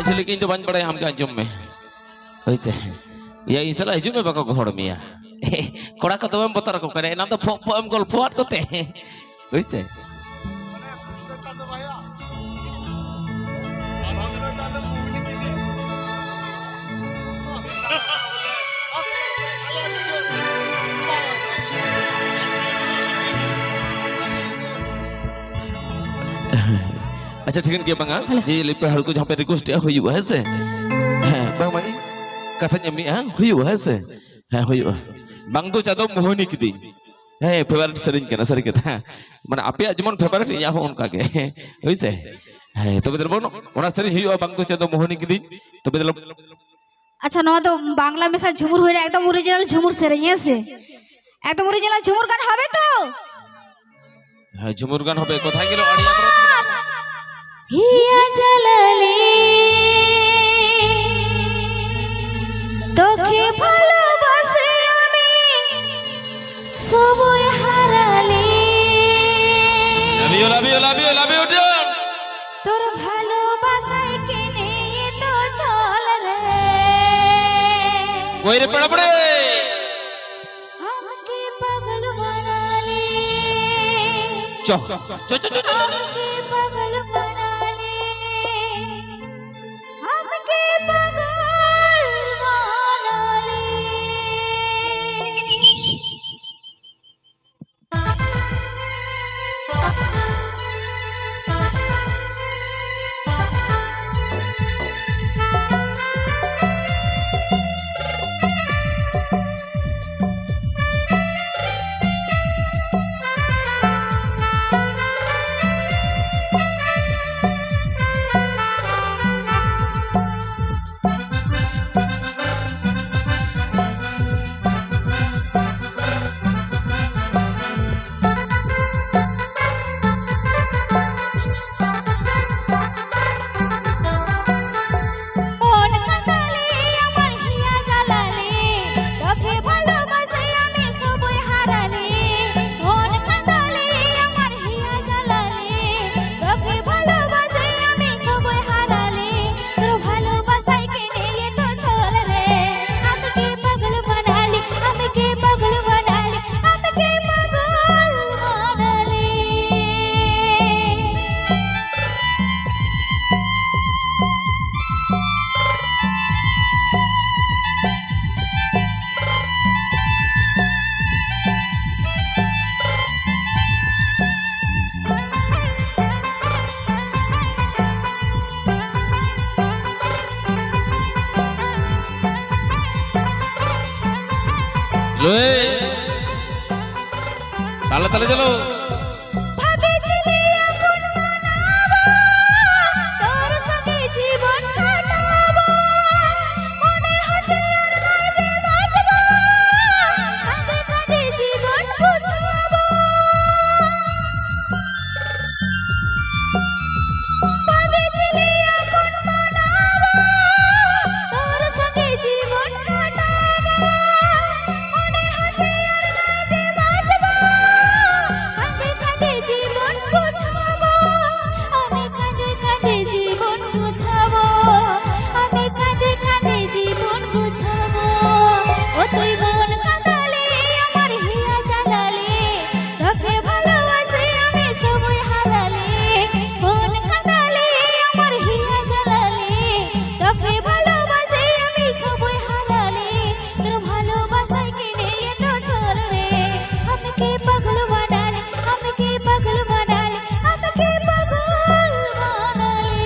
इसलिए लेकिन तो बंद पड़े हम क्या अंजुम में वैसे ये इंशाल्लाह हिजू में बको घोड़ मिया कोड़ा को तो हम बता रखो करे ना तो हम गोल फोट को ते वैसे अच्छा ठीक है bang ये lepas hal ko sampai request dia huyu hase bang mai katanya mi huyu hase huyu bang tu chado mohoni kidi favorite sering kana sering kita mane ape jemon favorite ya ho onka ke hoise tobe delbon ona sering huyu bang tu chado mohoni kidi tobe delb আচ্ছা নয় তো বাংলা মেশা ঝুমুর হইলে একদম original ঝুমুর সেরেই আছে একদম original ঝুমুর গান হবে তো ঝুমুর গান হবে কোথায় গেল অডিয়া করো হিয়া জ্বালালে তোকে ভালোবাসি আমি সবই হারালে love you John তোর ভালোবাসায় কিনে তো চল রে ওই রে পড়া পড়ে আমাকে পাগল বানালে চ চ চ চ আমাকে পাগল বানালে আমাকে পাগল বানালে তালে তালে চলো ভাবেছিলি আপন বানাবো তোর সঙ্গে জীবন কাটাবো মনে হচ্ছে আর নাই যে বাঁচবো কাঁদে কাঁদে জীবন বুঝাবো ভাবেছিলি আপন বানাবো তোর সঙ্গে জীবন কাটাবো মনে হচ্ছে আর নাই যে বাঁচবো কাঁদে কাঁদে জীবন গুছাবো আমি কাঁদে কাঁদে জীবন গুছাবো আমি কাঁদে কাঁদে জীবন গুছাবো ও তুই মন কাঁদালে আমার হিয়া জ্বালালে তোকে ভালোবাসি আমি সবই হারালে মন কাঁদালে আমার হিয়া জ্বালালে তোকে ভালোবাসি আমি সবই হারালে তোর ভালোবাসায় কিনে এত চল রে আমাকে পাগল বানালে আমাকে পাগল বানালে আমাকে পাগল বানালে